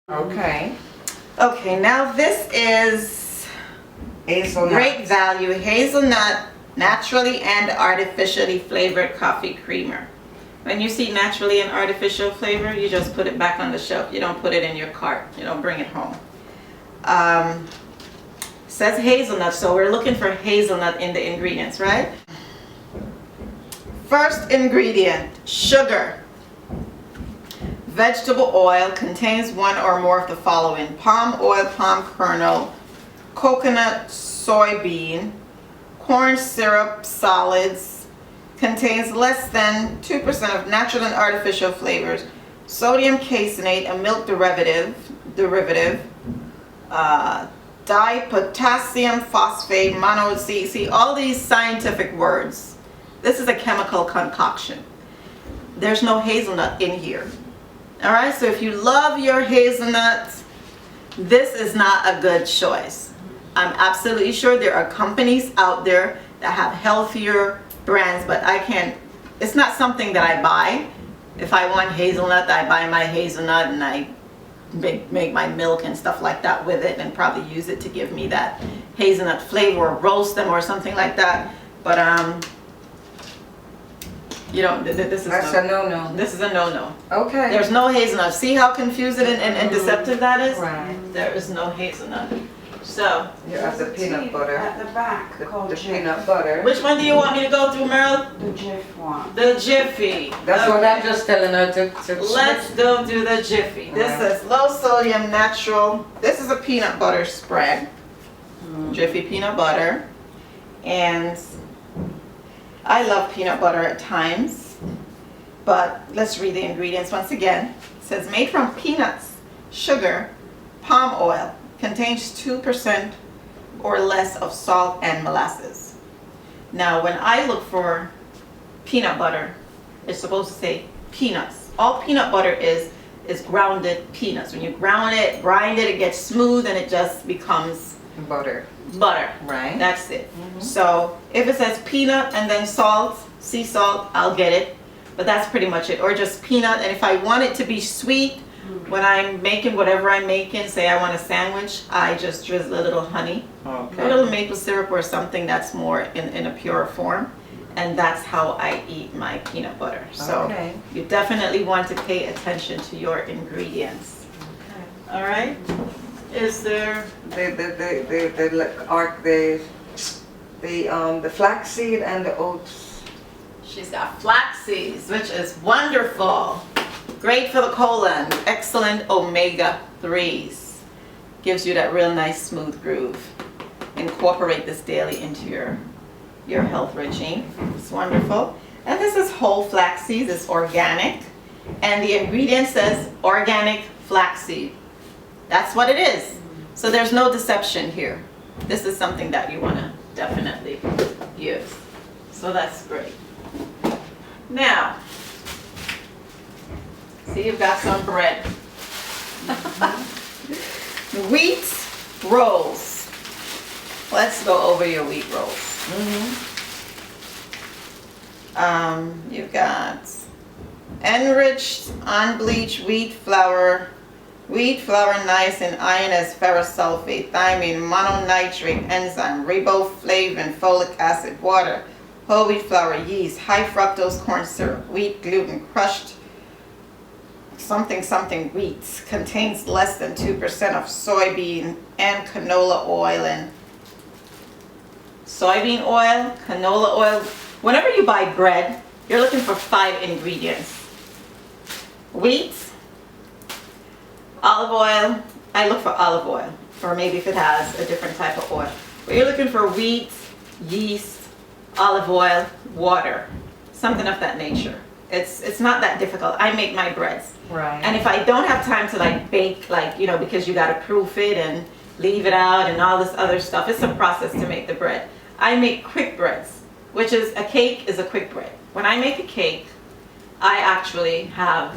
Okay. Okay, now this is Hazelnut. great value hazelnut naturally and artificially flavored coffee creamer. When you see naturally and artificial flavor, you just put it back on the shelf. You don't put it in your cart. You don't bring it home. Says hazelnut, so we're looking for hazelnut in the ingredients, right? First ingredient, sugar. Vegetable oil contains one or more of the following: palm oil, palm kernel, coconut, soybean, corn syrup, solids. Contains less than 2% of natural and artificial flavors, sodium caseinate, a milk derivative, dipotassium phosphate, see all these scientific words. This is a chemical concoction. There's no hazelnut in here. All right, so if you love your hazelnuts, this is not a good choice. I'm absolutely sure there are companies out there that have healthier brands, but I can't, it's not something that I buy. If I want hazelnut, I buy my hazelnut and I make my milk and stuff like that with it and probably use it to give me that hazelnut flavor, or roast them or something like that. But you don't, this is a no-no. This is a no-no. Okay. There's no hazelnut. See how confusing and deceptive that is? Right. There is no hazelnut. So, You have the peanut butter. At the back, called The Jif. peanut butter. which one do you want me to go through, Merle? The Jif one. The Jiffy. That's what Okay. I'm just telling her to Let's go through the Jiffy. This Right. is low sodium natural. This is a peanut butter spread. Jiffy peanut butter. And I love peanut butter at times. But let's read the ingredients once again. It says made from peanuts, sugar, palm oil. Contains 2% or less of salt and molasses. Now, when I look for peanut butter, it's supposed to say peanuts. All peanut butter is grounded peanuts. When you grind it, it gets smooth and it just becomes butter. butter. Right. That's it. So if it says peanut and then salt, sea salt, I'll get it. But that's pretty much it. Or just peanut. And if I want it to be sweet, when I'm making whatever I'm making, say I want a sandwich, I just drizzle a little honey, a little maple syrup or something that's more in a pure form. And that's how I eat my peanut butter. So Okay. you definitely want to pay attention to your ingredients. All right? Is there... The flaxseed and the oats. She's got flax seeds, which is wonderful. Great for the colon. Excellent omega-3s. Gives you that real nice smooth groove. Incorporate this daily into your health regime. It's wonderful. And this is whole flax seeds. It's organic. And the ingredient says organic flaxseed. That's what it is. So there's no deception here. This is something that you want to definitely use. So that's great. Now, see, you've got some bread. Wheat rolls. Let's go over your wheat rolls. You've got enriched, unbleached wheat flour, niacin, iron as ferrous sulfate, thiamine, mononitrate enzyme, riboflavin, folic acid, water, whole wheat flour, yeast, high fructose corn syrup, wheat gluten, crushed something wheat, contains less than 2% of soybean and canola oil. And soybean oil, canola oil, whenever you buy bread, you're looking for 5 ingredients. Wheat, olive oil, I look for olive oil, or maybe if it has a different type of oil. But you're looking for wheat, yeast, olive oil, water, something of that nature. It's not that difficult. I make my breads. Right. And if I don't have time to like bake, like, you know, because you got to proof it and leave it out and all this other stuff, it's a process to make the bread. I make quick breads, which is a cake is a quick bread. When I make a cake, I actually have,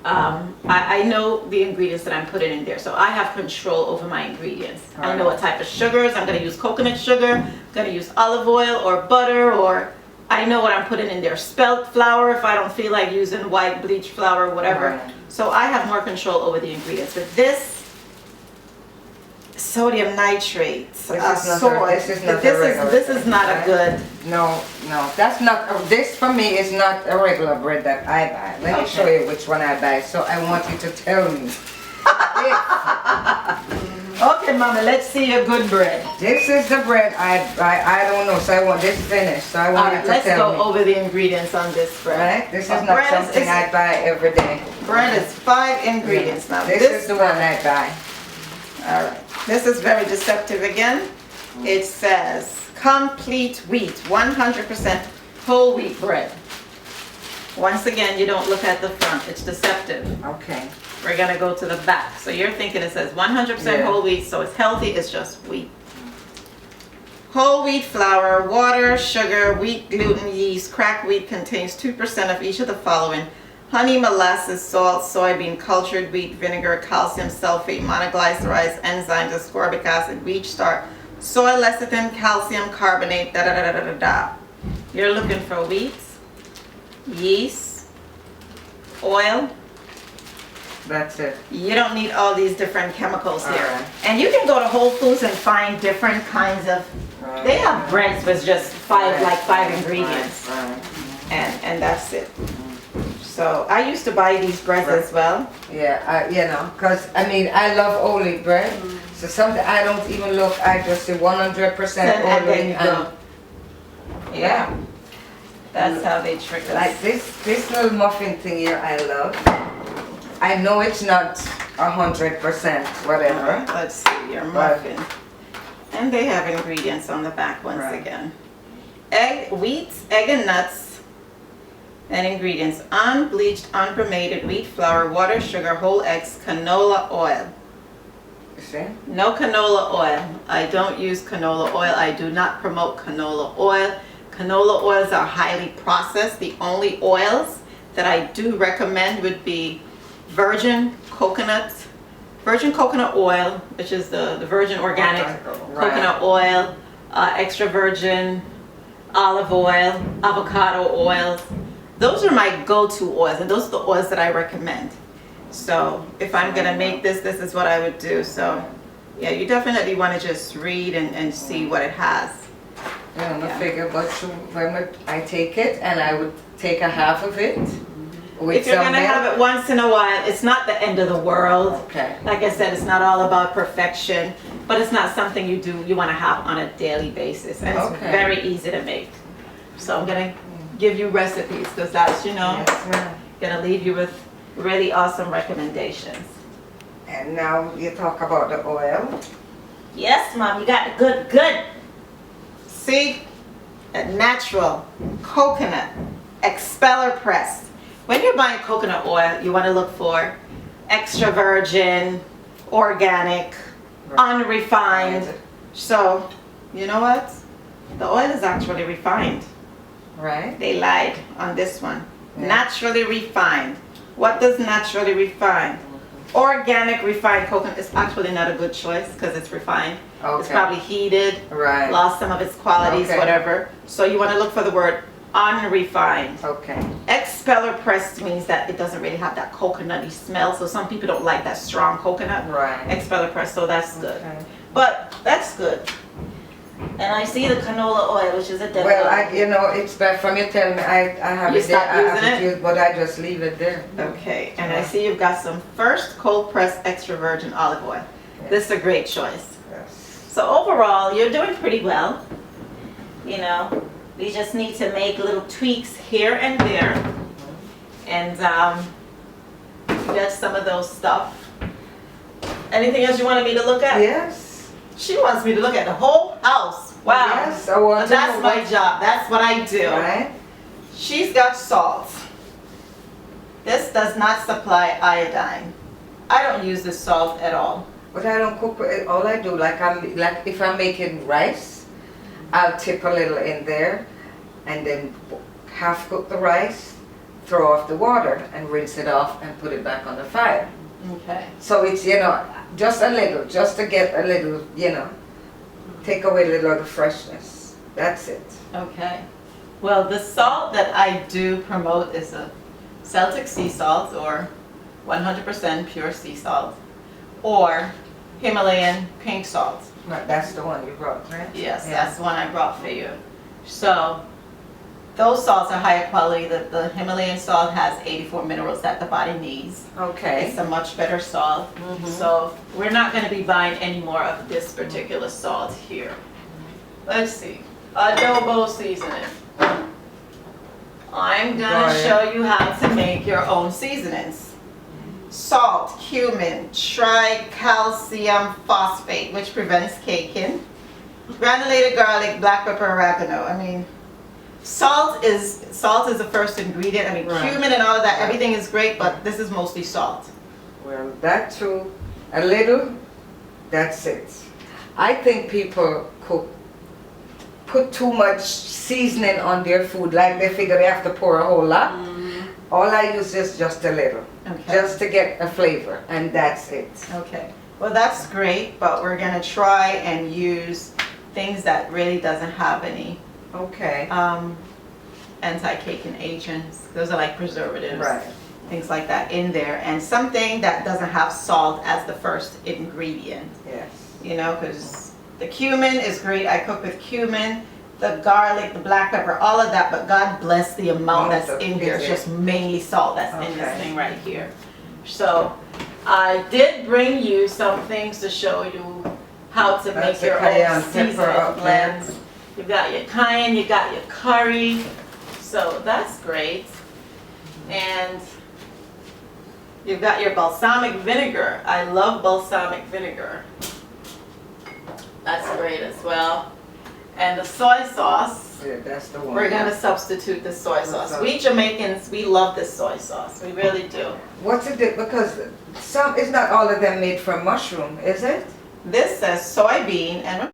I know the ingredients that I'm putting in there. So I have control over my ingredients. Right. I know what type of sugars. I'm going to use coconut sugar. I'm going to use olive oil or butter, or I know what I'm putting in there. Spelt flour if I don't feel like using white bleach flour or whatever. Right. So I have more control over the ingredients. But this sodium nitrate, soy, this is not a regular this is not a bread. good. No, that's not, this for me is not a regular bread that I buy. Let me show you which one I buy, so I want you to tell me. Okay, Mama, let's see your good bread. This is the bread I buy, I don't know, so I want this finished, so I want you Alright, to let's tell go me. over the ingredients on this bread. Right? This is not Bread something I buy every day. Bread is 5 ingredients now. This is the one I buy. Alright, this is very deceptive again. It says complete wheat, 100% whole wheat bread. Once again, you don't look at the front, it's deceptive. Okay. We're gonna go to the back. So you're thinking it says 100% Yeah. whole wheat, so it's healthy, it's just wheat. Whole wheat flour, water, sugar, wheat, gluten, yeast, cracked wheat contains 2% of each of the following: honey, molasses, salt, soybean, cultured wheat, vinegar, calcium sulfate, monoglycerides, enzymes, ascorbic acid, wheat starch, soy lecithin, calcium carbonate, da da da da da da. You're looking for wheat, yeast, oil. That's it. You don't need all these different chemicals here. Alright. And you can go to Whole Foods and find different kinds of, they have breads with just five ingredients. Right. And that's it. So I used to buy these breads as well. Yeah, you know, because I mean, I love whole wheat bread. So something I don't even look, I just say 100% And whole then wheat. you go. Yeah. That's how they trick us. Like this little muffin thing here, I love. I know it's not 100% whatever. Let's see your muffin. And they have ingredients on the back once again. Egg, wheat, egg and nuts. And ingredients: unbleached, unbromated wheat flour, water, sugar, whole eggs, canola oil. You see? No canola oil. I don't use canola oil. I do not promote canola oil. Canola oils are highly processed. The only oils that I do recommend would be virgin coconut oil, which is the virgin organic coconut oil, extra virgin olive oil, avocado oils. Those are my go-to oils, and those are the oils that I recommend. So if I'm gonna make this is what I would do. So yeah, you definitely want to just read and see what it has. Yeah, I figure, but when I take it, and I would take a half of it. With If you're some gonna milk. have it once in a while, it's not the end of the world. Okay. Like I said, it's not all about perfection, but it's not something you want to have on a daily basis, and it's very easy to make. So I'm gonna give you recipes, because that's, Yes, ma'am. gonna leave you with really awesome recommendations. And now you talk about the oil. Yes, Mom, you got the good. See, a natural coconut expeller press. When you're buying coconut oil, you want to look for extra virgin, organic, unrefined. So, you know what? The oil is actually refined. Right. They lied on this one. Yeah. Naturally refined. What does naturally refined? Organic refined coconut is actually not a good choice because it's refined. It's probably heated, Right. lost some of its qualities, Okay. whatever. So you want to look for the word unrefined. Okay. Expeller pressed means that it doesn't really have that coconutty smell. So some people don't like that strong coconut. Right. Expeller pressed, so that's good. Okay. But that's good. And I see the canola oil, which is a devil. Well, you know, it's bad from you telling me I have You it there. stopped I using haven't it? used, but I just leave it there. Okay, and I see you've got some first cold pressed extra virgin olive oil. This is a great choice. Yes. So overall, you're doing pretty well. You know, we just need to make little tweaks here and there. And get some of those stuff. Anything else you wanted me to look at? Yes. She wants me to look at the whole house. Wow. Yes, I want to That's know my what- job. That's what I do. Right. She's got salt. This does not supply iodine. I don't use this salt at all. But I don't cook it. All I do, like if I'm making rice, I'll tip a little in there, and then half cook the rice, throw off the water, and rinse it off and put it back on the fire. Okay. So it's, you know, just a little, just to get a little, you know, take away a little of the freshness. That's it. Okay. Well, the salt that I do promote is a Celtic sea salt, or 100% pure sea salt, or Himalayan pink salt. No, that's the one you brought, right? Yes, Yeah. that's the one I brought for you. So those salts are higher quality. The Himalayan salt has 84 minerals that the body needs. Okay. It's a much better salt. So we're not going to be buying any more of this particular salt here. Let's see. Adobo seasoning. I'm going Got to it. show you how to make your own seasonings. Salt, cumin, tricalcium phosphate, which prevents caking. Granulated garlic, black pepper, oregano. I mean, salt is the first ingredient. I mean, Right. cumin and all of that, everything is great, but this is mostly salt. Well, that too, a little, that's it. I think people put too much seasoning on their food, like they figure they have to pour a whole lot. All I use is just a little, Okay. just to get a flavor, and that's it. Okay. Well, that's great, but we're gonna try and use things that really doesn't have any Okay. anti-caking agents. Those are like preservatives. Right. Things like that in there, and something that doesn't have salt as the first ingredient. Yes. You know, because the cumin is great. I cook with cumin, the garlic, the black pepper, all of that, but God bless the amount that's in here. It's just mainly salt that's in this Okay. thing right here. So I did bring you some things to show you how to make That's your a cayenne own pepper seasoning up there. blends. You've got your cayenne, you got your curry, so that's great. And you've got your balsamic vinegar. I love balsamic vinegar. That's great as well. And the soy sauce, Yeah, that's the one. we're gonna substitute the soy sauce. We Jamaicans, we love this soy sauce. We really do. What's it? Because it's not all of them made from mushroom, is it? This says soybean and